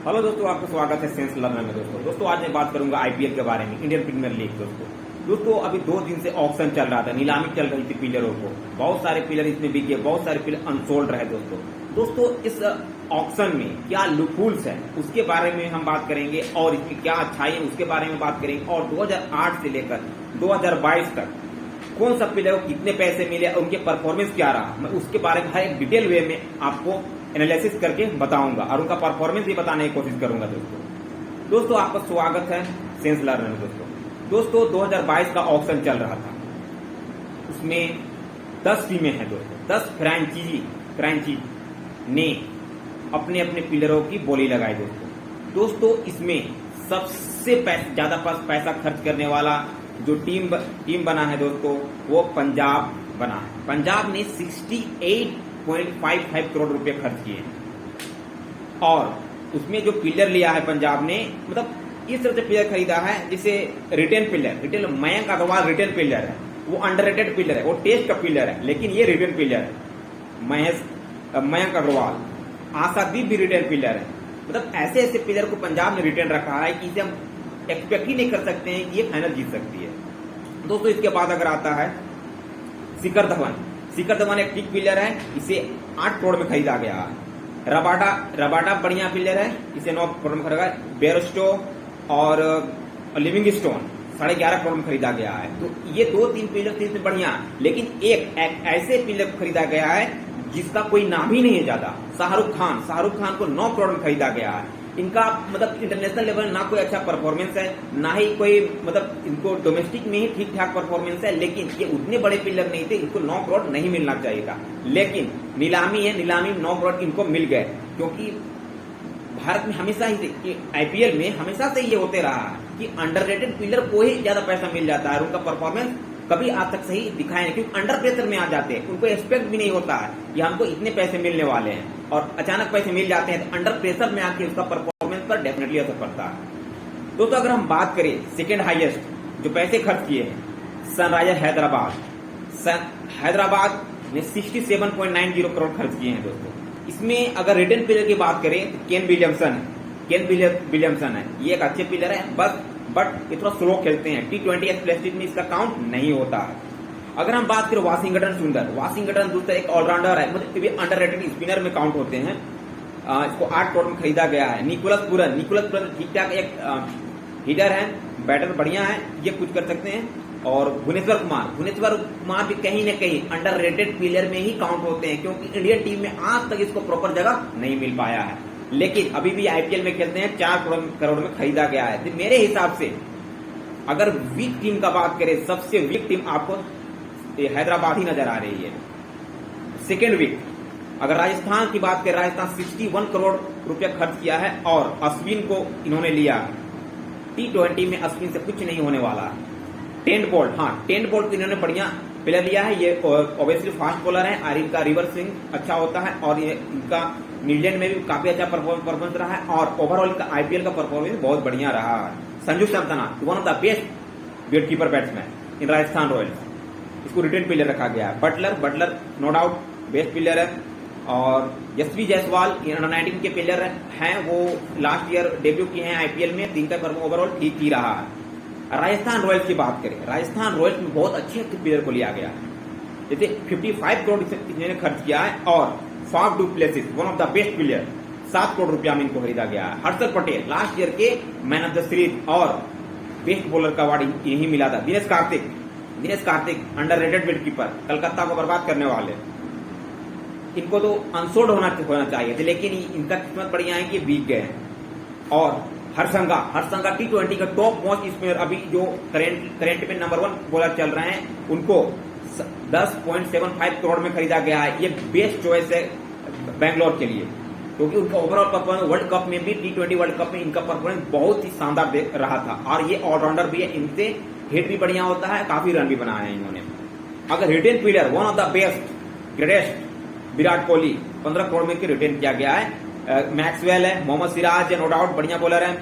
Hello दोस्तों, आपका स्वागत है सेंस लर्नर में। दोस्तों आज मैं बात करूंगा आईपीएल के बारे में, इंडियन प्रीमियर लीग। दोस्तों अभी 2 दिन से ऑक्शन चल रहा था, नीलामी चल रही थी प्लेयरों को। बहुत सारे प्लेयर इसमें बिके, बहुत सारे प्लेयर अनसोल्ड रहे। दोस्तों इस ऑक्शन में क्या लूपहोल्स है उसके बारे में हम बात करेंगे, और इसकी क्या अच्छाई है उसके बारे में बात करेंगे, और 2008 से लेकर 2022 तक कौन सा प्लेयर को कितने पैसे मिले और उनके परफॉर्मेंस क्या रहा, मैं उसके बारे में हर एक डिटेल वे में आपको एनालिसिस करके बताऊंगा और उनका परफॉर्मेंस भी बताने की कोशिश करूंगा। दोस्तों आपका स्वागत है सेंस लर्नर में। दोस्तों 2022 का ऑक्शन चल रहा था, उसमें 10 टीमें हैं दोस्तों। 10 फ्रेंचाइजी ने अपने अपने प्लेयरों की बोली लगाई दोस्तों इसमें सबसे ज्यादा पैसा खर्च करने वाला जो टीम बना है दोस्तों, वो पंजाब बना है। पंजाब ने 68.55 करोड़ रुपए खर्च किए और उसमें जो प्लेयर लिया है पंजाब ने, मतलब इस तरह से प्लेयर खरीदा है जिसे retain player Mayank Agarwal retain player है, वो अंडररेटेड प्लेयर है, वो टेस्ट का प्लेयर है, लेकिन ये रिटेन प्लेयर है। मयंक अग्रवाल, आशादीप भी रिटेन प्लेयर है। मतलब ऐसे ऐसे प्लेयर को पंजाब ने रिटेन रखा है कि इसे हम एक्सपेक्ट ही नहीं कर सकते हैं कि ये फाइनल जीत सकती है। दोस्तों इसके बाद अगर आता है शिखर धवन एक किक प्लेयर है, इसे 8 करोड़ में खरीदा गया है। रबाडा बढ़िया प्लेयर है, इसे 9 करोड़ में खरीदा। बेयरस्टो और लिविंगस्टोन 11.5 करोड़ में खरीदा गया है। तो ये 2-3 प्लेयर थे बढ़िया, लेकिन एक ऐसे प्लेयर को खरीदा गया है जिसका कोई नाम ही नहीं है ज्यादा, शाहरुख खान को 9 करोड़ में खरीदा गया है। इनका मतलब इंटरनेशनल लेवल ना कोई अच्छा परफॉर्मेंस है, ना ही कोई मतलब इनको डोमेस्टिक में ही ठीक ठाक परफॉर्मेंस है, लेकिन ये उतने बड़े प्लेयर नहीं थे, इनको 9 करोड़ नहीं मिलना चाहिए था। लेकिन नीलामी में 9 करोड़ इनको मिल गए, क्योंकि भारत में हमेशा ही आईपीएल में हमेशा से ये होते रहा है कि अंडररेटेड प्लेयर को ही ज्यादा पैसा मिल जाता है और उनका परफॉर्मेंस कभी आज तक सही दिखाया नहीं, क्योंकि अंडर प्रेशर में आ जाते हैं, उनको एक्सपेक्ट भी नहीं होता है कि हमको इतने पैसे मिलने वाले हैं, और अचानक पैसे मिल जाते हैं तो अंडर प्रेशर में आके उसका परफॉर्मेंस पर डेफिनेटली असर पड़ता है। दोस्तों अगर हम बात करें सेकेंड हाईएस्ट जो पैसे खर्च किए हैं, सनराइजर हैदराबाद ने 67.90 करोड़ खर्च किए हैं दोस्तों। इसमें अगर रिटेन प्लेयर की बात करें तो केन विलियमसन है, ये एक अच्छे प्लेयर है, बट ये थोड़ा स्लो खेलते हैं। T20 प्लास्टिक में इसका काउंट नहीं होता है। अगर हम बात करें वाशिंगटन दूसरा एक ऑलराउंडर है, मतलब ये अंडररेटेड स्पिनर में काउंट होते हैं। इसको 8 करोड़ में खरीदा गया है। निकोलस पुरन ठीक ठाक एक हिटर है, बैटर बढ़िया है, ये कुछ कर सकते हैं। और भुवनेश्वर कुमार भी कहीं न कहीं अंडररेटेड प्लेयर में ही काउंट होते हैं, क्योंकि इंडियन टीम में आज तक इसको प्रॉपर जगह नहीं मिल पाया है, लेकिन अभी भी आईपीएल में खेलते हैं। 4 करोड़ में खरीदा गया है। तो मेरे हिसाब से अगर वीक टीम का बात करें, सबसे वीक टीम आपको हैदराबाद ही नजर आ रही है। सेकेंड वीक अगर राजस्थान की बात करें, राजस्थान 61 करोड़ रुपया खर्च किया है और अश्विन को इन्होंने लिया। T20 में अश्विन से कुछ नहीं होने वाला। टेंट बोल्ट इन्होंने बढ़िया प्लेयर लिया है, ये ऑब्वियसली फास्ट बॉलर है और इनका रिवर्स स्विंग अच्छा होता है, और ये इनका न्यूजीलैंड में भी काफी अच्छा परफॉर्मेंस रहा है, और ओवरऑल का आईपीएल का परफॉर्मेंस बहुत बढ़िया रहा है। Sanju Samson one of the best wicketkeeper batsman in Rajasthan Royals, इसको रिटेन प्लेयर रखा गया है। Butler no doubt best player है, और यशवी जायसवाल अंडर 19 के प्लेयर हैं, वो लास्ट ईयर डेब्यू किए हैं आईपीएल में, इनका परफॉर्मेंस ओवरऑल ठीक ही रहा है। राजस्थान रॉयल्स की बात करें, राजस्थान रॉयल्स में बहुत अच्छे प्लेयर को लिया गया है, जैसे 55 करोड़ इन्होंने खर्च किया है, और Faf du Plessis one of the best player 7 crore रुपया में इनको खरीदा गया है। हर्षल पटेल लास्ट ईयर के मैन ऑफ द सीरीज और बेस्ट बॉलर का अवार्ड यही मिला था। दिनेश कार्तिक अंडररेटेड विकेटकीपर, कलकत्ता को बर्बाद करने वाले, इनको तो अनसोल्ड होना चाहिए थे, लेकिन इनका किस्मत बढ़िया है कि बीत गए। और हरसंगा T20 का टॉप मोस्ट स्पिनर, अभी जो करेंट में नंबर 1 बॉलर चल रहे हैं, उनको 10.75 करोड़ में खरीदा गया है। ये बेस्ट चॉइस है बैंगलोर के लिए, क्योंकि उनका ओवरऑल परफॉर्मेंस वर्ल्ड कप में भी, T20 वर्ल्ड कप में इनका परफॉर्मेंस बहुत ही शानदार रहा था, और ये ऑलराउंडर भी है, इनसे हिट भी बढ़िया होता है, काफी रन भी बनाए हैं इन्होंने। अगर retain player one of the greatest Virat Kohli 15 crore में रिटेन किया गया है। मैक्सवेल है, मोहम्मद सिराज है, नो डाउट बढ़िया बॉलर है,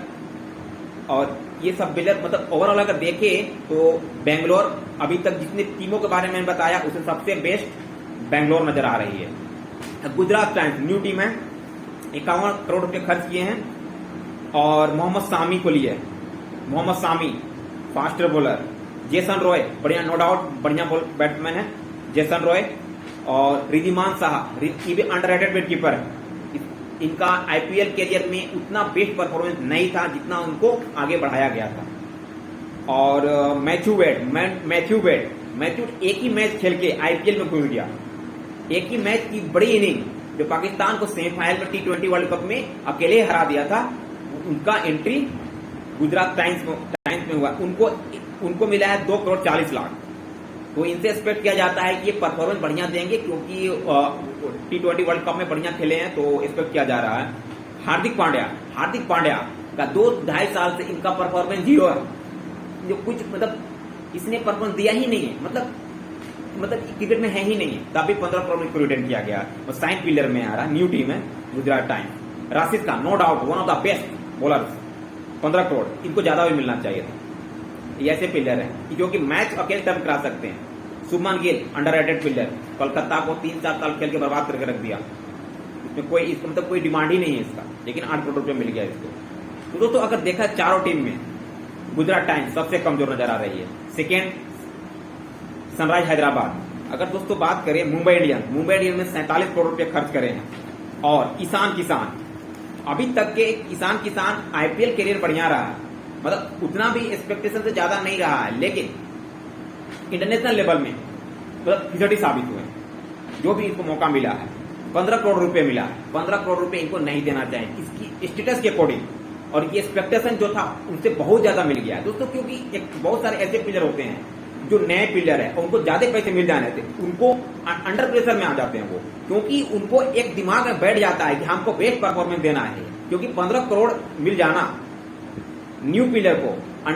और ये सब प्लेयर मतलब ओवरऑल अगर देखे तो बेंगलोर अभी तक जितने टीमों के बारे में मैंने बताया उससे सबसे बेस्ट बेंगलोर नजर आ रही है। गुजरात टाइम्स न्यू टीम है, 51 करोड़ रुपए खर्च किए हैं। और मोहम्मद सामी को लिए, मोहम्मद सामी फास्टर बॉलर, जेसन रॉय बढ़िया नो डाउट बढ़िया बैट्समैन है जेसन रॉय, और रिद्धिमान साहा ये भी अंडररेटेड विकेटकीपर है। इनका आईपीएल कैरियर में उतना बेस्ट परफॉर्मेंस नहीं था जितना उनको आगे बढ़ाया गया था। और मैथ्यू वेड एक ही मैच खेल के आईपीएल में घुस गया। एक ही मैच की बड़ी इनिंग जो पाकिस्तान को सेमीफाइनल में T20 वर्ल्ड कप में अकेले हरा दिया था, उनका एंट्री गुजरात टाइम्स में हुआ। उनको मिला है 2 करोड़ 40 लाख। तो इनसे एक्सपेक्ट किया जाता है कि ये परफॉर्मेंस बढ़िया देंगे, क्योंकि T20 वर्ल्ड कप में बढ़िया खेले हैं, तो एक्सपेक्ट किया जा रहा है। हार्दिक पांड्या का 2-2.5 साल से इनका परफॉर्मेंस 0 है, जो कुछ मतलब इसने परफॉर्मेंस दिया ही नहीं है, मतलब क्रिकेट में है ही नहीं है। तभी 15 करोड़ को रिटर्न किया गया और साइन पिलर में आ रहा न्यू टीम है Gujarat times. Rashid Khan no doubt one of the best bowlers, 15 crore, इनको ज्यादा भी मिलना चाहिए था। ये ऐसे प्लेयर हैं जो कि मैच अकेले टर्न करा सकते हैं। शुभमन गिल अंडररेटेड प्लेयर, कोलकाता को 3-4 साल खेल के बर्बाद करके रख दिया। इसमें कोई इसका मतलब कोई डिमांड ही नहीं है इसका, लेकिन 8 करोड़ रुपया मिल गया इसको। तो दोस्तों अगर देखा चारों टीम में गुजरात टाइम्स सबसे कमजोर नजर आ रही है। Second sunrise Hyderabad. अगर दोस्तों बात करें मुंबई इंडियंस में 47 करोड़ रुपए खर्च करे हैं। और ईशान किसान, अभी तक के ईशान किसान आईपीएल कैरियर बढ़िया रहा है, मतलब उतना भी एक्सपेक्टेशन से ज्यादा नहीं रहा है, लेकिन इंटरनेशनल लेवल में मतलब फिजड़ी साबित हुए। जो भी इनको मौका मिला है 15 करोड़ रुपए मिला है, 15 करोड़ रुपए इनको नहीं देना चाहिए इसकी स्टेटस के अकॉर्डिंग, और ये एक्सपेक्टेशन जो था उनसे बहुत ज्यादा मिल गया है दोस्तों। क्योंकि एक बहुत सारे ऐसे प्लेयर होते हैं जो नए प्लेयर है, उनको ज्यादा पैसे मिल जाने थे, उनको अंडर प्रेशर में आ जाते हैं वो, क्योंकि उनको एक दिमाग में बैठ जाता है कि हमको बेस्ट परफॉर्मेंस देना है। क्योंकि 15 करोड़ मिल जाना न्यू प्लेयर को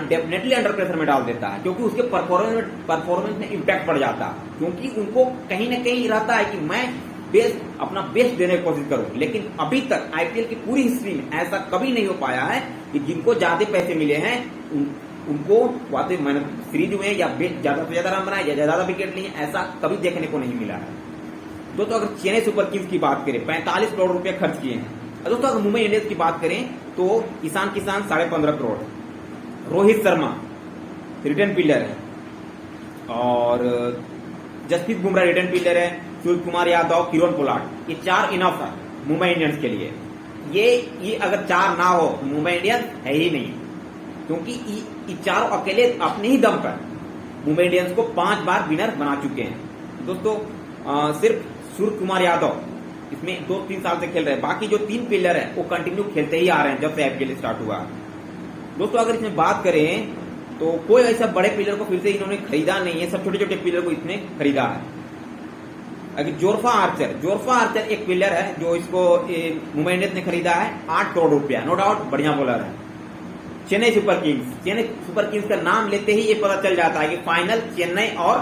डेफिनेटली अंडर प्रेशर में डाल देता है, क्योंकि उसके परफॉर्मेंस में इम्पैक्ट पड़ जाता है। क्योंकि उनको कहीं ना कहीं रहता है कि मैं अपना बेस्ट देने की कोशिश करूं। लेकिन अभी तक आईपीएल की पूरी हिस्ट्री में ऐसा कभी नहीं हो पाया है कि जिनको ज्यादा पैसे मिले हैं उनको वाकई मेहनत सीरीज हुए या ज्यादा से ज्यादा रन बनाए या ज्यादा विकेट लिए, ऐसा कभी देखने को नहीं मिला है। दोस्तों अगर चेन्नई सुपर किंग्स की बात करें 45 करोड़ रुपए खर्च किए हैं। दोस्तों अगर मुंबई इंडियंस की बात करें तो ईशान किसान 15.5 करोड़, रोहित शर्मा रिटर्न प्लेयर है, और जसप्रीत बुमराह रिटर्न प्लेयर है, सूर्य कुमार यादव, किरण पोलार्ड, ये 4 इनफ है मुंबई इंडियंस के लिए। ये अगर 4 ना हो तो मुंबई इंडियंस है ही नहीं, क्योंकि ये चारों अकेले अपने ही दम पर मुंबई इंडियंस को 5 बार विनर बना चुके हैं। दोस्तों सिर्फ सूर्य कुमार यादव इसमें 2-3 साल से खेल रहे हैं, बाकी जो 3 प्लेयर है वो कंटिन्यू खेलते ही आ रहे हैं जब से आईपीएल स्टार्ट हुआ। दोस्तों अगर इसमें बात करें तो कोई ऐसा बड़े प्लेयर को फिर से इन्होंने खरीदा नहीं है, सब छोटे छोटे प्लेयर को इसने खरीदा है। अगर जोरफा आर्चर एक प्लेयर है जो इसको मुंबई इंडियंस ने खरीदा है 8 करोड़ रुपया, नो डाउट बढ़िया बॉलर है। चेन्नई सुपर किंग्स का नाम लेते ही ये पता चल जाता है कि फाइनल चेन्नई और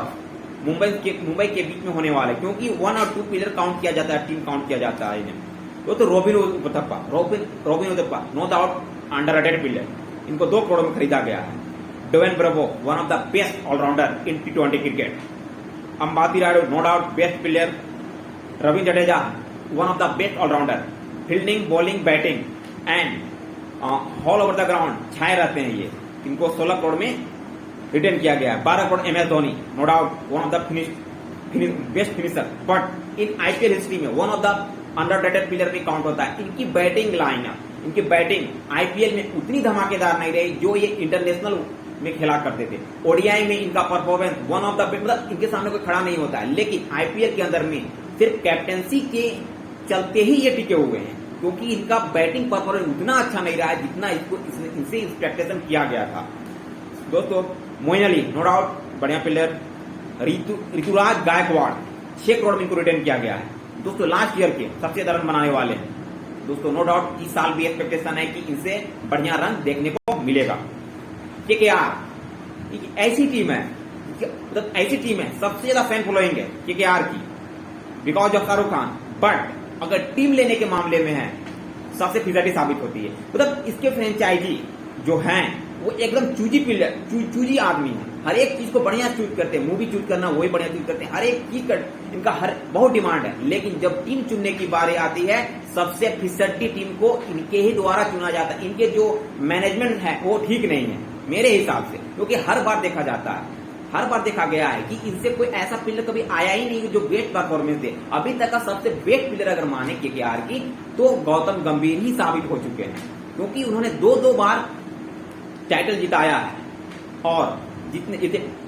मुंबई के बीच में होने वाला है, क्योंकि 1 और 2 प्लेयर काउंट किया जाता है, टीम काउंट किया जाता है इन्हें। तो Robin Uthappa no doubt underrated player, इनको 2 करोड़ में खरीदा गया है। Dwayne Bravo one of the best allrounder in T20 cricket. Ambati Rayudu no doubt best player. Ravindra Jadeja one of the best allrounder, fielding, bowling, batting and all over the ground छाए रहते हैं ये। इनको 16 करोड़ में रिटर्न किया गया है। 12 crore MS Dhoni no doubt one of the best finisher, but in IPL history में one of the underrated player में काउंट होता है। इनकी बैटिंग लाइनअप, इनकी बैटिंग आईपीएल में उतनी धमाकेदार नहीं रही जो ये इंटरनेशनल में खेला करते थे। ओडीआई में इनका परफॉर्मेंस वन ऑफ द, मतलब इनके सामने कोई खड़ा नहीं होता है, लेकिन आईपीएल के अंदर में सिर्फ कैप्टेंसी के चलते ही ये टिके हुए हैं, क्योंकि इनका बैटिंग परफॉर्मेंस उतना अच्छा नहीं रहा है जितना इनसे एक्सपेक्टेशन किया गया था। दोस्तों मोइन अली नो डाउट बढ़िया प्लेयर। ऋतुराज गायकवाड़ 6 करोड़ में इनको रिटर्न किया गया है। दोस्तों लास्ट ईयर के सबसे ज्यादा रन बनाने वाले हैं। दोस्तों नो डाउट इस साल भी एक्सपेक्टेशन है कि इनसे बढ़िया रन देखने को मिलेगा। KKR ऐसी टीम है, मतलब ऐसी टीम है सबसे ज्यादा फैन फॉलोइंग है KKR की, because of Shahrukh Khan. But अगर टीम लेने के मामले में है सबसे फिजड़ी साबित होती है। मतलब इसके फ्रेंचाइजी जो हैं वो एकदम चूजी आदमी है, हर एक चीज को बढ़िया चूज करते हैं। मूवी चूज करना वही बढ़िया चूज करते हैं, हर एक चीज का इनका बहुत डिमांड है। लेकिन जब टीम चुनने की बारी आती है सबसे फिसड्डी टीम को इनके ही द्वारा चुना जाता है। इनके जो मैनेजमेंट है वो ठीक नहीं है मेरे हिसाब से, क्योंकि हर बार देखा जाता है, हर बार देखा गया है कि इनसे कोई ऐसा प्लेयर कभी आया ही नहीं जो बेस्ट परफॉर्मेंस दे। अभी तक का सबसे बेस्ट प्लेयर अगर माने केकेआर की तो गौतम गंभीर ही साबित हो चुके हैं, क्योंकि उन्होंने दो बार टाइटल जिताया है। और जितने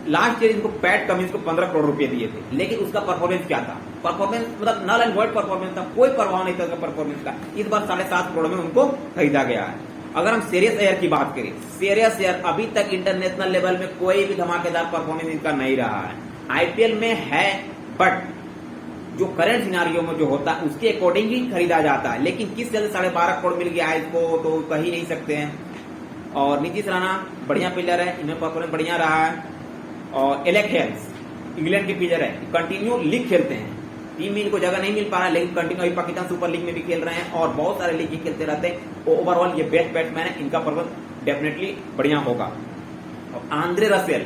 लास्ट ईयर इनको पैट कमिंस को 15 करोड़ रुपए दिए थे, लेकिन उसका परफॉर्मेंस क्या था? परफॉर्मेंस मतलब नल एंड वॉइड परफॉर्मेंस था, कोई परवाह नहीं था उसका परफॉर्मेंस का। इस बार 7.5 करोड़ में उनको खरीदा गया है। अगर हम सीरियस एयर की बात करें, सीरियस एयर अभी तक इंटरनेशनल लेवल में कोई भी धमाकेदार परफॉर्मेंस इनका नहीं रहा है। आईपीएल में है, बट जो करंट सिनारियो में जो होता है उसके अकॉर्डिंग ही खरीदा जाता है। लेकिन किस तरह 12.5 करोड़ मिल गया है इसको तो कह ही नहीं सकते हैं। और नीतीश राणा बढ़िया प्लेयर है, इनमें परफॉर्मेंस बढ़िया रहा है। और एलेक्स हेल्स इंग्लैंड के प्लेयर है, कंटिन्यू लीग खेलते हैं, टीम में इनको जगह नहीं मिल पा रहा है, लेकिन कंटिन्यू अभी पाकिस्तान सुपर लीग में भी खेल रहे हैं और बहुत सारे लीग खेलते रहते हैं। ओवरऑल ये बेस्ट बैट्समैन है, इनका परफॉर्मेंस डेफिनेटली बढ़िया होगा। और आंद्रे रसेल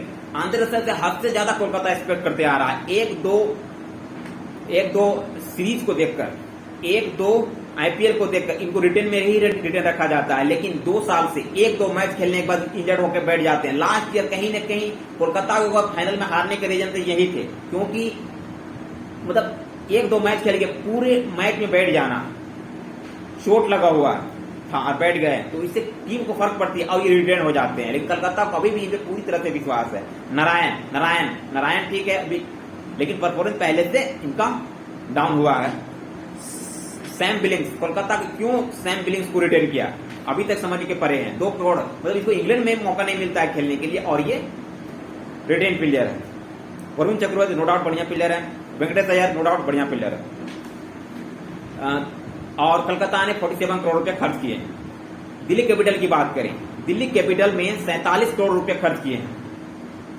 से हद से ज्यादा कोलकाता एक्सपेक्ट करते आ रहा है। एक दो सीरीज को देखकर, 1-2 आईपीएल को देखकर इनको रिटेन में ही रिटेन रखा जाता है, लेकिन 2 साल से 1-2 मैच खेलने के बाद इंजर्ड होकर बैठ जाते हैं। लास्ट ईयर कहीं न कहीं कोलकाता को फाइनल में हारने के रीजन तो यही थे, क्योंकि मतलब 1-2 मैच खेल के पूरे मैच में बैठ जाना, चोट लगा हुआ था और बैठ गए तो इससे टीम को फर्क पड़ती है और ये रिटेन हो जाते हैं। लेकिन कोलकाता को अभी भी इन पे पूरी तरह से विश्वास है। नारायण ठीक है अभी, लेकिन परफॉर्मेंस पहले से इनका डाउन हुआ है। सैम बिलिंग्स, कोलकाता को क्यों सैम बिलिंग्स को रिटेन किया अभी तक समझ के परे हैं। 2 करोड़ मतलब इसको इंग्लैंड में मौका नहीं मिलता है खेलने के लिए और ये रिटेन प्लेयर है। वरुण चक्रवर्ती नो डाउट बढ़िया प्लेयर है, वेंकटेश अय्यर नो डाउट बढ़िया प्लेयर है। और कोलकाता ने 47 करोड़ रुपए खर्च किए। दिल्ली कैपिटल की बात करें, दिल्ली कैपिटल में 47 करोड़ रुपए खर्च किए हैं,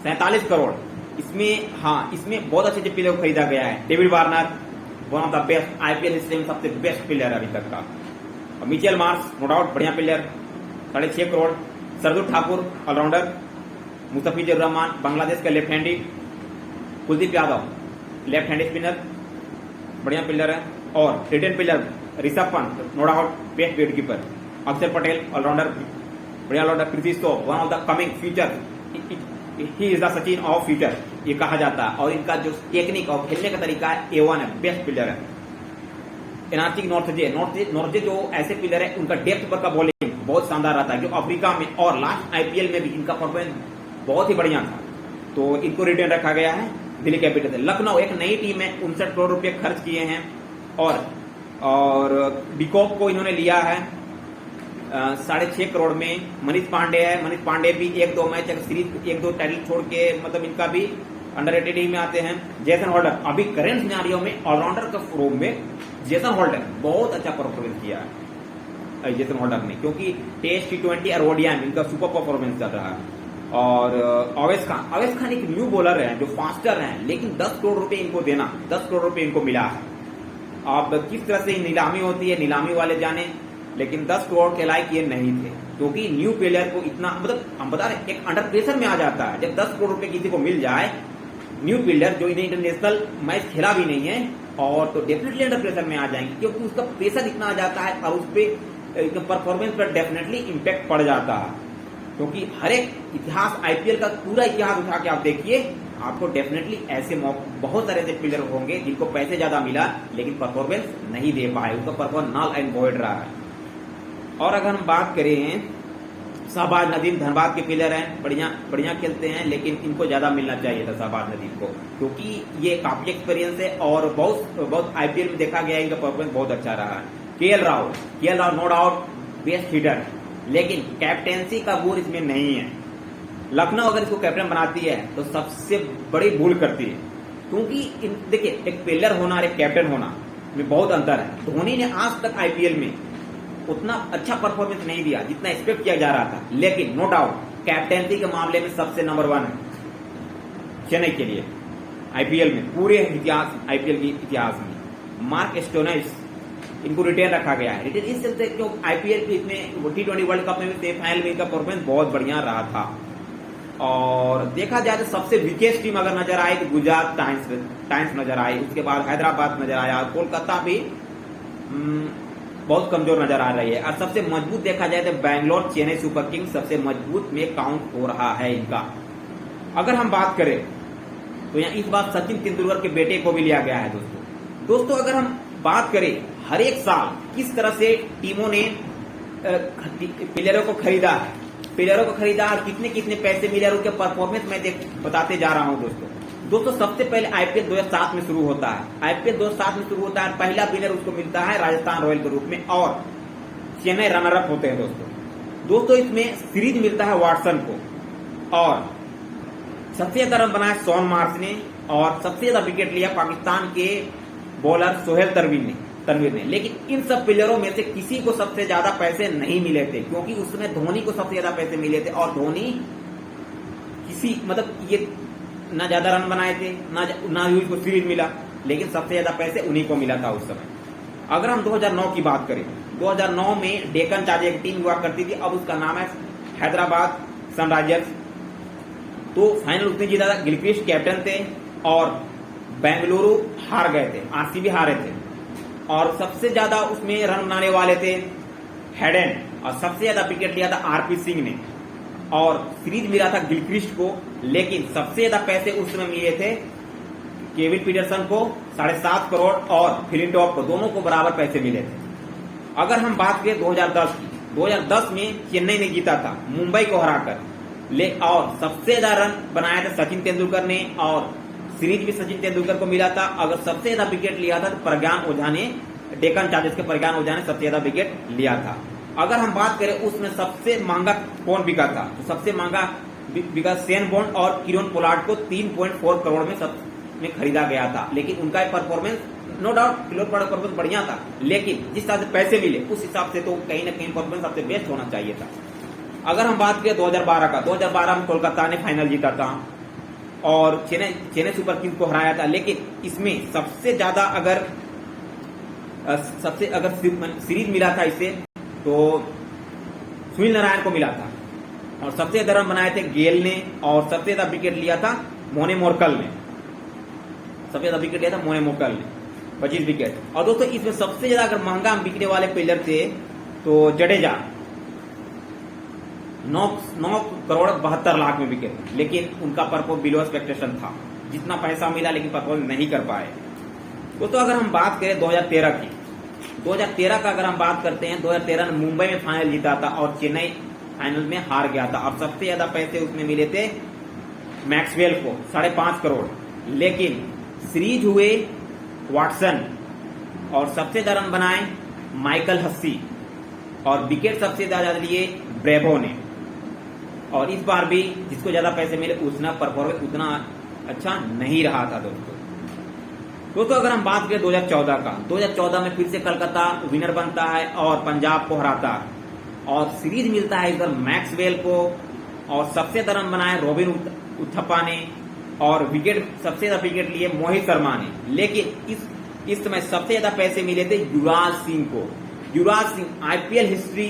47 करोड़। इसमें बहुत अच्छे प्लेयर को खरीदा गया है। David Warner one of the best IPL history में सबसे बेस्ट प्लेयर अभी तक का। और मिचेल मार्श नो डाउट बढ़िया प्लेयर, 6.5 करोड़। सरदुल ठाकुर ऑलराउंडर, मुस्तफिजुर रहमान बांग्लादेश का left handy, Kuldeep Yadav left hand spinner बढ़िया प्लेयर है। और retain player Rishabh Pant no doubt best wicket keeper, Axar Patel all rounder बढ़िया all rounder, Prithvi Shaw one of the coming future, he is the Sachin of future ये कहा जाता है। और इनका जो टेक्निक और खेलने का तरीका है A1 है, बेस्ट प्लेयर है। एनार्चिक नॉर्जे जो ऐसे प्लेयर है उनका डेप्थ पर का बॉलिंग बहुत शानदार रहता है, जो अफ्रीका में और लास्ट आईपीएल में भी इनका परफॉर्मेंस बहुत ही बढ़िया था, तो इनको रिटेन रखा गया है दिल्ली कैपिटल से। लखनऊ एक नई टीम है, 59 करोड़ रुपए खर्च किए हैं। और डिकॉक को इन्होंने लिया है 6.5 करोड़ में। मनीष पांडे भी 1-2 मैच सीरीज 1-2 टाइटल छोड़ के मतलब इनका भी अंडररेटेड ही में आते हैं। जेसन होल्डर अभी करंट सिनारियो में ऑलराउंडर का रूम में जेसन होल्डर बहुत अच्छा परफॉर्मेंस किया है जेसन होल्डर ने, क्योंकि टेस्ट T20 और ओडीआई में इनका सुपर परफॉर्मेंस चल रहा है। और अवेश खान एक न्यू बॉलर है जो फास्टर हैं, लेकिन 10 करोड़ रुपए इनको देना, 10 करोड़ रुपए इनको मिला है। अब किस तरह से नीलामी होती है, नीलामी वाले जाने, लेकिन 10 करोड़ के लायक ये नहीं थे, क्योंकि न्यू प्लेयर को इतना मतलब हम बता रहे एक अंडर प्रेशर में आ जाता है। जब 10 करोड़ रुपए किसी को मिल जाए, न्यू प्लेयर जो इन्हें इंटरनेशनल मैच खेला भी नहीं है, और तो डेफिनेटली अंडर प्रेशर में आ जाएंगे, क्योंकि उसका प्रेशर इतना आ जाता है और उस पर परफॉर्मेंस पर डेफिनेटली इम्पैक्ट पड़ जाता है। क्योंकि हर एक इतिहास आईपीएल का पूरा इतिहास उठा के आप देखिए, आपको डेफिनेटली ऐसे बहुत सारे ऐसे प्लेयर होंगे जिनको पैसे ज्यादा मिला लेकिन परफॉर्मेंस नहीं दे पाए, उनका परफॉर्मेंस नल एंड वॉइड रहा है। और अगर हम बात करें शहबाज नदीम, धनबाद के प्लेयर हैं, बढ़िया खेलते हैं, लेकिन इनको ज्यादा मिलना चाहिए था शहबाज नदीम को, क्योंकि ये काफी एक्सपीरियंस है और बहुत आईपीएल में देखा गया है इनका परफॉर्मेंस बहुत अच्छा रहा है। K L Rahul no doubt best hitter, लेकिन कैप्टेंसी का गुण इसमें नहीं है। लखनऊ अगर इसको कैप्टन बनाती है तो सबसे बड़ी भूल करती है, क्योंकि देखिए एक प्लेयर होना और एक कैप्टन होना में बहुत अंतर है। धोनी ने आज तक आईपीएल में उतना अच्छा परफॉर्मेंस नहीं दिया जितना एक्सपेक्ट किया जा रहा था, लेकिन नो डाउट कैप्टेंसी के मामले में सबसे नंबर 1 है चेन्नई के लिए आईपीएल में, पूरे इतिहास आईपीएल के इतिहास में। मार्क स्टोइनिस इनको रिटेन रखा गया है, रिटेन इस चलते क्यों आईपीएल में T20 वर्ल्ड कप में सेमीफाइनल में इनका परफॉर्मेंस बहुत बढ़िया रहा था। और देखा जाए तो सबसे वीकेस्ट टीम अगर नजर आए तो गुजरात टाइम्स नजर आई, उसके बाद हैदराबाद नजर आया, कोलकाता भी बहुत कमजोर नजर आ रही है। और सबसे मजबूत देखा जाए तो बैंगलोर चेन्नई सुपर किंग्स सबसे मजबूत में काउंट हो रहा है इनका। अगर हम बात करें तो यहाँ इस बार सचिन तेंदुलकर के बेटे को भी लिया गया है दोस्तों अगर हम बात करें हर एक साल किस तरह से टीमों ने प्लेयरों को खरीदा और कितने कितने पैसे मिले और उनके परफॉर्मेंस मैं बताते जा रहा हूँ दोस्तों सबसे पहले आईपीएल 2007 में शुरू होता है। आईपीएल 2007 में शुरू होता है। पहला विनर उसको मिलता है राजस्थान रॉयल के रूप में और चेन्नई रनर अप होते हैं दोस्तों इसमें सीरीज मिलता है वाटसन को और सबसे ज्यादा रन बनाया शॉन मार्श ने और सबसे ज्यादा विकेट लिया पाकिस्तान के बॉलर सोहेल तनवीर ने। लेकिन इन सब प्लेयरों में से किसी को सबसे ज्यादा पैसे नहीं मिले थे क्योंकि उसमें धोनी को सबसे ज्यादा पैसे मिले थे और धोनी ये ना ज्यादा रन बनाए थे ना ही उसको सीरीज मिला, लेकिन सबसे ज्यादा पैसे उन्हीं को मिला था उस समय। अगर हम 2009 की बात करें 2009 में डेक्कन चार्जर्स टीम हुआ करती थी, अब उसका नाम है हैदराबाद सनराइजर्स। तो फाइनल उसने जीता था, गिलक्रिस्ट कैप्टन थे और बेंगलुरु हार गए थे, आरसीबी हारे थे और सबसे ज्यादा उसमें रन बनाने वाले थे हेडन और सबसे ज्यादा विकेट लिया था आरपी सिंह ने और सीरीज मिला था गिलक्रिस्ट को। लेकिन सबसे ज्यादा पैसे उस समय मिले थे केविन पीटरसन को 7.5 करोड़ और फिलिंटॉप को, दोनों को बराबर पैसे मिले थे। अगर हम बात करें 2010 की, 2010 में चेन्नई ने जीता था मुंबई को हराकर और सबसे ज्यादा रन बनाया था सचिन तेंदुलकर ने और सीरीज भी सचिन तेंदुलकर को मिला था। अगर सबसे ज्यादा विकेट लिया था तो प्रज्ञान ओझा ने, डेक्कन चार्जर्स के प्रज्ञान ओझा ने सबसे ज्यादा विकेट लिया था। अगर हम बात करें उसमें सबसे महंगा कौन बिका था तो सबसे महंगा बिका शेन बॉन्ड और किरण पोलार्ड को 3.4 करोड़ में खरीदा गया था। लेकिन उनका performance no doubt Kieron Pollard का परफॉर्मेंस बढ़िया था, लेकिन जिस हिसाब से पैसे मिले उस हिसाब से तो कहीं ना कहीं परफॉर्मेंस सबसे बेस्ट होना चाहिए था। अगर हम बात करें 2012 का, 2012 में कोलकाता ने फाइनल जीता था और चेन्नई सुपर किंग्स को हराया था। लेकिन इसमें सबसे ज्यादा अगर सीरीज मिला था इससे तो सुनील नारायण को मिला था और सबसे ज्यादा रन बनाए थे गेल ने और सबसे ज्यादा विकेट लिया था मोने मोरकल ने, 25 विकेट। और दोस्तों इसमें सबसे ज्यादा अगर महंगा बिकने वाले प्लेयर थे तो जडेजा 9 करोड़ 72 लाख में बिके, लेकिन उनका परफॉर्मेंस बिलो एक्सपेक्टेशन था, जितना पैसा मिला लेकिन परफॉर्मेंस नहीं कर पाए। दोस्तों अगर हम बात करें 2013 की, 2013 का अगर हम बात करते हैं 2013 में मुंबई में फाइनल जीता था और चेन्नई फाइनल में हार गया था और सबसे ज्यादा पैसे उसमें मिले थे मैक्सवेल को 5.5 करोड़। लेकिन सीरीज हुए वाटसन और सबसे ज्यादा रन बनाए माइकल हस्सी और विकेट सबसे ज्यादा लिए ब्रेवो ने और इस बार भी जिसको ज्यादा पैसे मिले उसका परफॉर्मेंस उतना अच्छा नहीं रहा था दोस्तों अगर हम बात करें 2014 का, 2014 में फिर से कलकत्ता विनर बनता है और पंजाब को हराता है और सीरीज मिलता है इधर मैक्सवेल को और सबसे ज्यादा रन बनाए रॉबिन उथप्पा ने और विकेट सबसे ज्यादा विकेट लिए मोहित शर्मा ने। लेकिन इस समय सबसे ज्यादा पैसे मिले थे युवराज सिंह को। युवराज सिंह आईपीएल हिस्ट्री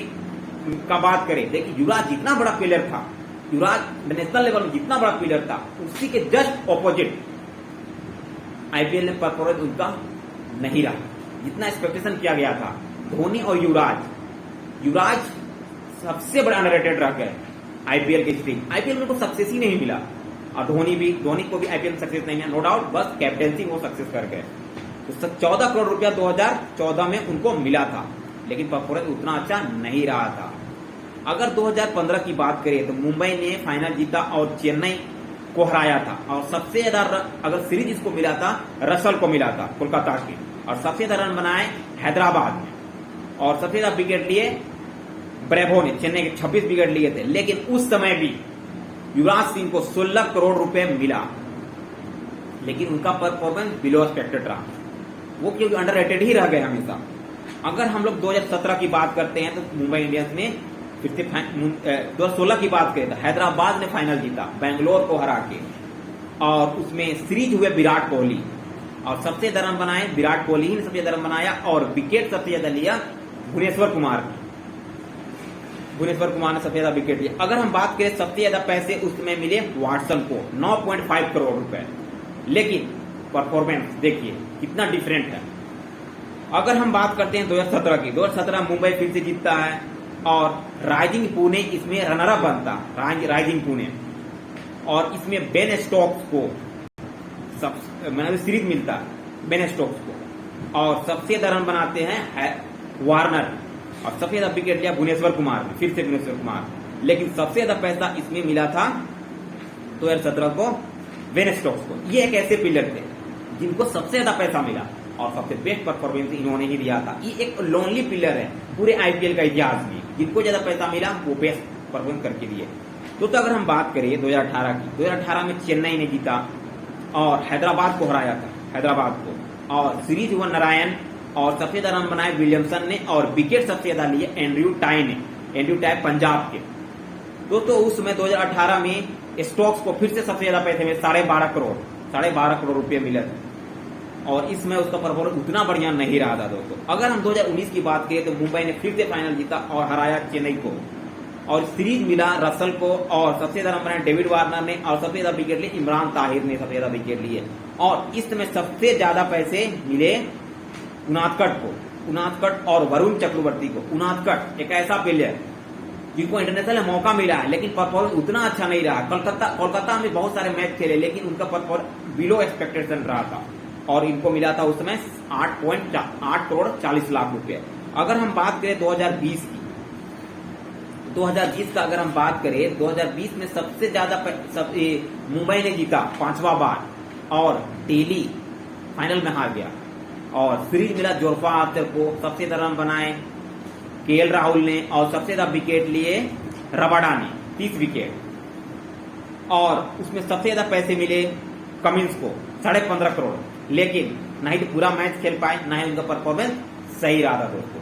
का बात करें, देखिए युवराज जितना बड़ा प्लेयर था, युवराज नेशनल लेवल में जितना बड़ा प्लेयर था उसी के जस्ट ऑपोजिट आईपीएल में परफॉर्मेंस उनका नहीं रहा जितना एक्सपेक्टेशन किया गया था। धोनी और युवराज सबसे बड़ा अंडररेटेड रह गए आईपीएल की हिस्ट्री। आईपीएल में उनको सक्सेस ही नहीं मिला और धोनी को भी आईपीएल में सक्सेस नहीं मिला, नो डाउट, बस कैप्टेंसी वो सक्सेस कर गए। तो 14 करोड़ रुपया 2014 में उनको मिला था, लेकिन परफॉर्मेंस उतना अच्छा नहीं रहा था। अगर 2015 की बात करें तो मुंबई ने फाइनल जीता और चेन्नई को हराया था और सबसे ज्यादा अगर सीरीज इसको मिला था रसल को मिला था कोलकाता की और सबसे ज्यादा रन बनाए हैदराबाद में और सबसे ज्यादा विकेट लिए ब्रेवो ने, चेन्नई के 26 विकेट लिए थे। लेकिन उस समय भी युवराज सिंह को 16 करोड़ रुपए मिला, लेकिन उनका परफॉर्मेंस बिलो एक्सपेक्टेड रहा, वो क्योंकि अंडररेटेड ही रह गए हमेशा। अगर हम लोग 2017 की बात करते हैं तो मुंबई इंडियंस ने फिर से 2016 की बात करें तो हैदराबाद ने फाइनल जीता बेंगलोर को हरा के और उसमें सीरीज हुए विराट कोहली और सबसे ज्यादा रन बनाए विराट कोहली ही ने सबसे ज्यादा रन बनाया और विकेट सबसे ज्यादा लिया भुवनेश्वर कुमार ने सबसे ज्यादा विकेट लिया। अगर हम बात करें सबसे ज्यादा पैसे उसमें मिले वाटसन को 9.5 करोड़ रुपए, लेकिन परफॉर्मेंस देखिए कितना डिफरेंट है। अगर हम बात करते हैं 2017 की, 2017 मुंबई फिर से जीतता है और राइजिंग पुणे इसमें रनर अप बनता, राइजिंग पुणे, और इसमें बेन स्टोक्स को मतलब सीरीज मिलता है बेन स्टोक्स को, और सबसे ज्यादा रन बनाते हैं वार्नर, और सबसे ज्यादा विकेट लिया भुवनेश्वर कुमार ने, फिर से भुवनेश्वर कुमार, लेकिन सबसे ज्यादा पैसा इसमें मिला था 2017 को बेन स्टोक्स को। ये एक ऐसे प्लेयर थे जिनको सबसे ज्यादा पैसा मिला और सबसे बेस्ट परफॉर्मेंस इन्होंने ही दिया था। ये एक लोनली प्लेयर है पूरे आईपीएल का इतिहास में, जिनको ज्यादा पैसा मिला वो बेस्ट परफॉर्मेंस करके दिए। तो अगर हम बात करें 2018 की, 2018 में चेन्नई ने जीता और हैदराबाद को हराया था, हैदराबाद को, और सीरीज हुआ नारायण, और सबसे ज्यादा रन बनाए विलियमसन ने, और विकेट सबसे ज्यादा लिए एंड्रयू टाई ने, एंड्रयू टाई पंजाब के। दोस्तों उस समय 2018 में स्टोक्स को फिर से सबसे ज्यादा पैसे में 12.5 करोड़ रुपए मिले थे, और इसमें उसका परफॉर्मेंस उतना बढ़िया नहीं रहा था दोस्तों। अगर हम 2019 की बात करें तो मुंबई ने फिर से फाइनल जीता और हराया चेन्नई को, और सीरीज मिला रसल को, और सबसे ज्यादा रन बनाए डेविड वार्नर ने, और सबसे ज्यादा विकेट लिए इमरान ताहिर ने, सबसे ज्यादा विकेट लिए। और इसमें सबसे ज्यादा पैसे मिले उनादकट और वरुण चक्रवर्ती को। उनादकट एक ऐसा प्लेयर जिनको इंटरनेशनल में मौका मिला है, लेकिन परफॉर्मेंस उतना अच्छा नहीं रहा। कोलकाता में बहुत सारे मैच खेले, लेकिन उनका परफॉर्मेंस बिलो एक्सपेक्टेशन रहा था, और इनको मिला था उस समय 8 करोड़ 40 लाख रुपए। अगर हम बात करें 2020 की, 2020 का अगर हम बात करें, 2020 में सबसे ज्यादा मुंबई ने जीता 5वां बार, और दिल्ली फाइनल में हार गया, और सीरीज मिला जोरफा आर्चर को, सबसे ज्यादा रन बनाए केएल राहुल ने, और सबसे ज्यादा विकेट लिए रबाडा ने 30 विकेट, और उसमें सबसे ज्यादा पैसे मिले कमिंस को 15.5 करोड़, लेकिन ना ही तो पूरा मैच खेल पाए, ना ही उनका परफॉर्मेंस सही रहा था दोस्तों।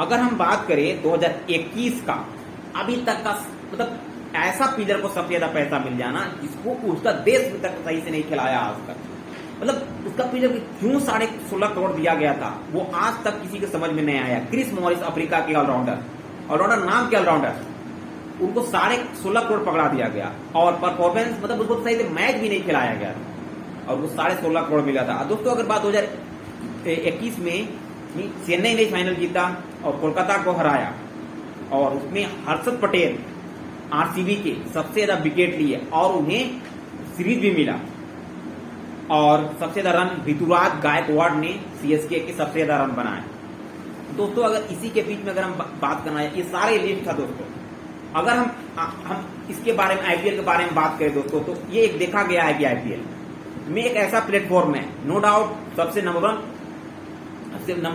अगर हम बात करें 2021 का, अभी तक का मतलब ऐसा प्लेयर को सबसे ज्यादा पैसा मिल जाना जिसको उसका देश में तक सही से नहीं खिलाया आज तक, मतलब उसका प्लेयर क्यों 16.5 करोड़ दिया गया था वो आज तक किसी को समझ में नहीं आया। क्रिस मॉरिस अफ्रीका के ऑलराउंडर नाम के ऑलराउंडर, उनको 16.5 करोड़ पकड़ा दिया गया, और परफॉर्मेंस मतलब उसको सही से मैच भी नहीं खिलाया गया, और वो 16.5 करोड़ मिला था। दोस्तों अगर बात 2021 में चेन्नई ने फाइनल जीता और कोलकाता को हराया, और उसमें हर्षद पटेल आरसीबी के सबसे ज्यादा विकेट लिए, और उन्हें सीरीज भी मिला, और सबसे ज्यादा रन ऋतुराज गायकवाड़ ने सीएसके के सबसे ज्यादा रन बनाए। दोस्तों अगर इसी के बीच में अगर हम बात करना है, ये सारे लिस्ट था दोस्तों। अगर हम इसके बारे में आईपीएल के बारे में बात करें दोस्तों, तो ये एक देखा गया है कि आईपीएल में एक ऐसा प्लेटफॉर्म है, नो डाउट सबसे नंबर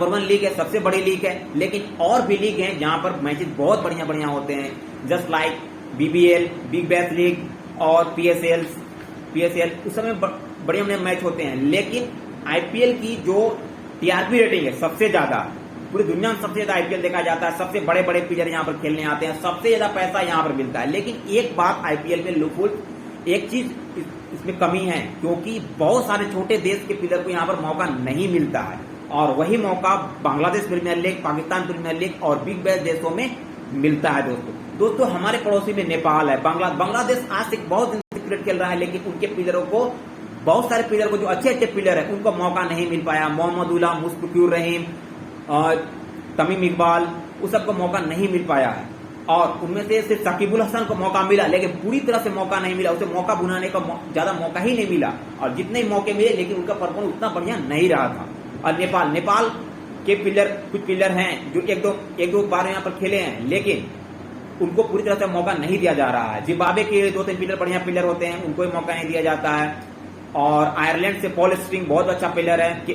वन लीग है, सबसे बड़ी लीग है, लेकिन और भी लीग है जहां पर मैचेस बहुत बढ़िया होते हैं, just like BBL, big bash league, और पीएसएल, उस समय बढ़िया मैच होते हैं। लेकिन आईपीएल की जो टीआरपी रेटिंग है सबसे ज्यादा, पूरी दुनिया में सबसे ज्यादा आईपीएल देखा जाता है, सबसे बड़े बड़े प्लेयर यहाँ पर खेलने आते हैं, सबसे ज्यादा पैसा यहाँ पर मिलता है। लेकिन एक बात आईपीएल में लूपहोल, एक चीज इसमें कमी है, क्योंकि बहुत सारे छोटे देश के प्लेयर को यहाँ पर मौका नहीं मिलता है, और वही मौका Bangladesh Premier League, Pakistan Premier League और बिग बैश देशों में मिलता है दोस्तों हमारे पड़ोसी में नेपाल है, बांग्लादेश आज तक बहुत दिन से क्रिकेट खेल रहा है, लेकिन उनके प्लेयरों को, बहुत सारे प्लेयर को, जो अच्छे प्लेयर है, उनको मौका नहीं मिल पाया। मोहम्मदुल्लाह, मुस्तफिजुर रहीम और तमीम इकबाल, उस सबको मौका नहीं मिल पाया है, और उनमें से सिर्फ शकीबुल हसन को मौका मिला, लेकिन पूरी तरह से मौका नहीं मिला, उसे मौका बुनाने का ज्यादा मौका ही नहीं मिला, और जितने मौके मिले लेकिन उनका परफॉर्मेंस उतना बढ़िया नहीं रहा था। और नेपाल के प्लेयर, कुछ प्लेयर हैं जो एक दो बार यहाँ पर खेले हैं, लेकिन उनको पूरी तरह से मौका नहीं दिया जा रहा है। जिम्बाब्वे के 2-3 प्लेयर बढ़िया प्लेयर होते हैं, उनको भी मौका नहीं दिया जाता है, और आयरलैंड से पॉल स्टिंग बहुत अच्छा प्लेयर है,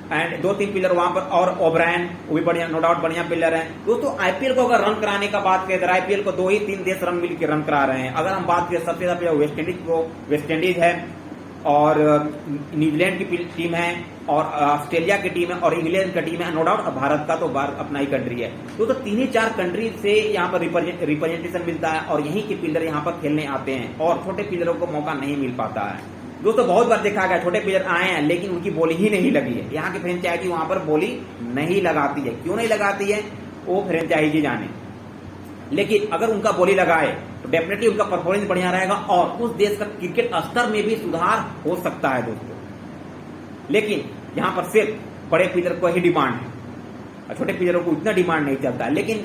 एंड 2-3 प्लेयर वहां पर, और ओब्रायन, वो भी बढ़िया, नो डाउट बढ़िया प्लेयर है दोस्तों। आईपीएल को अगर रन कराने का बात करें, आईपीएल को 2 ही 3 देश रन मिल के रन करा रहे हैं। अगर हम बात करें सबसे ज्यादा प्लेयर वेस्ट इंडीज है, और न्यूजीलैंड की टीम है, और ऑस्ट्रेलिया की टीम है, और इंग्लैंड की टीम है, नो डाउट भारत का तो अपना ही कंट्री है। तो 3-4 कंट्री से यहाँ पर रिप्रेजेंटेशन मिलता है, और यहीं के प्लेयर यहाँ पर खेलने आते हैं, और छोटे प्लेयरों को मौका नहीं मिल पाता है दोस्तों। बहुत बार देखा गया छोटे प्लेयर आए हैं, लेकिन उनकी बोली ही नहीं लगी है। यहाँ की फ्रेंचाइजी वहां पर बोली नहीं लगाती है, क्यों नहीं लगाती है वो फ्रेंचाइजी जाने, लेकिन अगर उनका बोली लगाए तो डेफिनेटली उनका परफॉर्मेंस बढ़िया रहेगा, और उस देश का क्रिकेट स्तर में भी सुधार हो सकता है दोस्तों। लेकिन यहाँ पर सिर्फ बड़े प्लेयर को ही डिमांड है, छोटे प्लेयरों को इतना डिमांड नहीं चलता है। लेकिन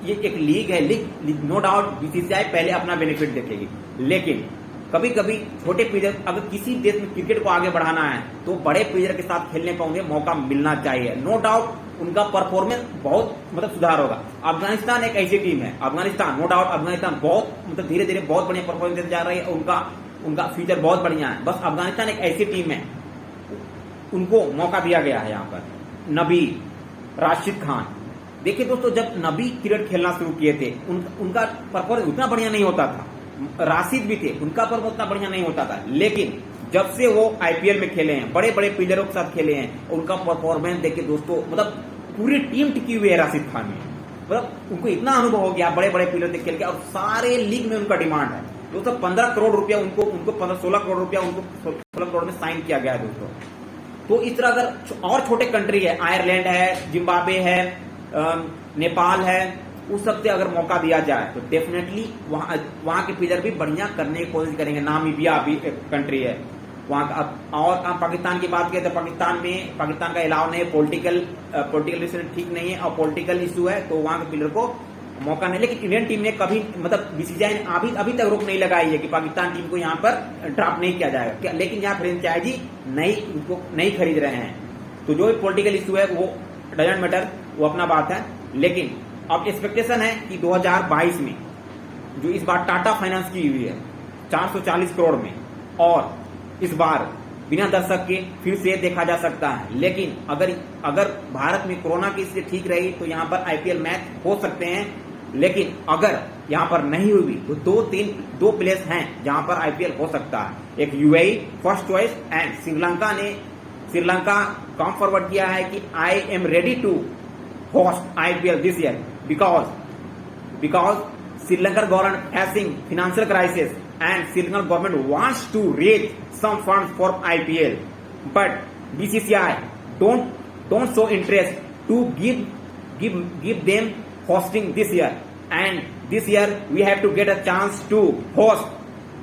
ये एक लीग है, लीग नो डाउट बीसीसीआई पहले अपना बेनिफिट देखेगी, लेकिन कभी कभी छोटे प्लेयर, अगर किसी देश में क्रिकेट को आगे बढ़ाना है तो बड़े प्लेयर के साथ खेलने का उन्हें मौका मिलना चाहिए। नो डाउट उनका परफॉर्मेंस बहुत सुधार होगा। अफगानिस्तान एक ऐसी टीम है, अफगानिस्तान नो डाउट अफगानिस्तान बहुत धीरे धीरे बहुत बढ़िया परफॉर्मेंस देते जा रही है, उनका फ्यूचर बहुत बढ़िया है। बस अफगानिस्तान एक ऐसी टीम है, उनको मौका दिया गया है। यहाँ पर नबी, राशिद खान, देखिए दोस्तों, जब नबी क्रिकेट खेलना शुरू किए थे उनका परफॉर्मेंस उतना बढ़िया नहीं होता था। राशिद भी थे, उनका परफॉर्मेंस उतना बढ़िया नहीं होता था, लेकिन जब से वो आईपीएल में खेले हैं, बड़े बड़े प्लेयरों के साथ खेले हैं, उनका परफॉर्मेंस देखिए दोस्तों, पूरी टीम टिकी हुई है राशिद खान में। उनको इतना अनुभव हो गया बड़े बड़े प्लेयर से खेल के, और सारे लीग में उनका डिमांड है दोस्तों। 15 करोड़ रुपया उनको 16 करोड़ रुपया उनको 16 करोड़ में साइन किया गया है दोस्तों। तो इस तरह अगर और छोटे कंट्री है, आयरलैंड है, जिम्बाब्वे है, नेपाल है, उस सबसे अगर मौका दिया जाए तो डेफिनेटली वहां के प्लेयर भी बढ़िया करने की कोशिश करेंगे। नामीबिया भी एक कंट्री है वहां का। और पाकिस्तान की बात करें तो पाकिस्तान का अलाव नहीं है, पॉलिटिकल इशू ठीक नहीं है, और पॉलिटिकल इशू है तो वहां के प्लेयर को मौका नहीं। लेकिन इंडियन टीम ने कभी बीसीसीआई ने अभी तक रोक नहीं लगाई है कि पाकिस्तान टीम को यहाँ पर ड्रॉप नहीं किया जाएगा। लेकिन यहाँ फ्रेंचाइजी नहीं खरीद रहे हैं, तो जो भी पॉलिटिकल इशू है वो डजंट मैटर, वो अपना बात है। लेकिन अब एक्सपेक्टेशन है कि 2022 में जो इस बार टाटा फाइनेंस की हुई है 440 करोड़ में, और इस बार बिना दर्शक के फिर से देखा जा सकता है। लेकिन अगर भारत में कोरोना की स्थिति ठीक रही तो यहाँ पर आईपीएल मैच हो सकते हैं। लेकिन अगर यहाँ पर नहीं हुई तो दो प्लेस हैं जहां पर आईपीएल हो सकता है। एक UAE first choice, and Sri Lanka come forward किया है कि I am ready to host IPL this year because Sri Lanka government facing financial crisis and Sri Lanka government wants to raise some funds for IPL, but BCCI don't show interest to give them hosting this year, and this year we have to get a chance to host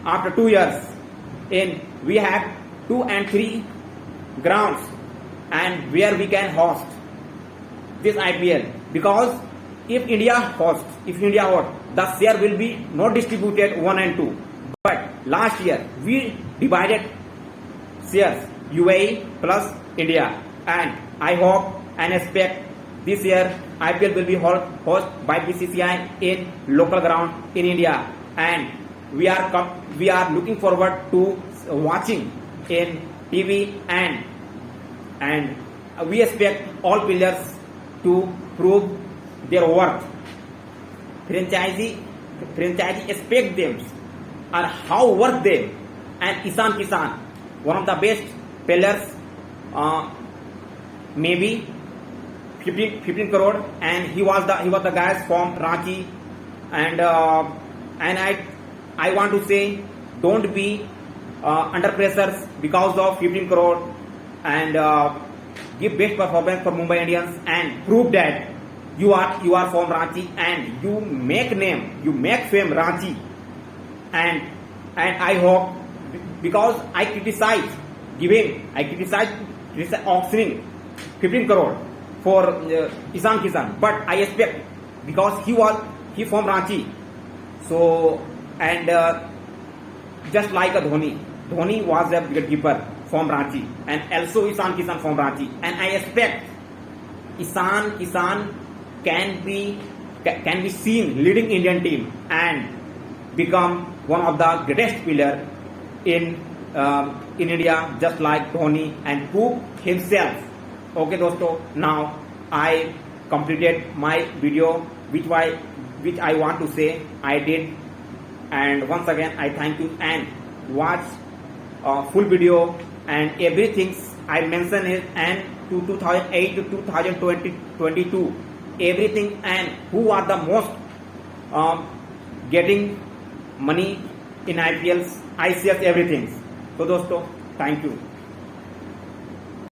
after 2 years, and we have 2 and 3 grounds and where we can host this IPL, because if India hosts, the share will be not distributed 1 and 2. But last year we divided shares, UAE plus India, and I hope and expect this year IPL will be hosted by BCCI in local ground in India, and we are looking forward to watching in TV, and we expect all players to prove their worth. Franchisee expect them and how worth them. And Ishan Kishan, one of the best players, maybe 15 crore, and he was the guys from Ranchi, and I want to say, don't be under pressure because of 15 crore, and give best performance for Mumbai Indians and prove that you are from Ranchi, and you make fame Ranchi, and I hope, because I criticize auctioning 15 crore for Ishan Kishan, but I expect, because he from Ranchi, so, and just like a Dhoni was a wicketkeeper from Ranchi, and also Ishan Kishan from Ranchi, and I expect Ishan Kishan can be seen leading Indian team and become one of the greatest player in India, just like Dhoni, and prove himself. Okay दोस्तों, now I completed my video which I want to say I did, and once again I thank you, and watch full video, and everything I mentioned is, and to 2008 to 2022 everything, and who are the most getting money in IPLs, ICS, everything. So दोस्तों, thank you.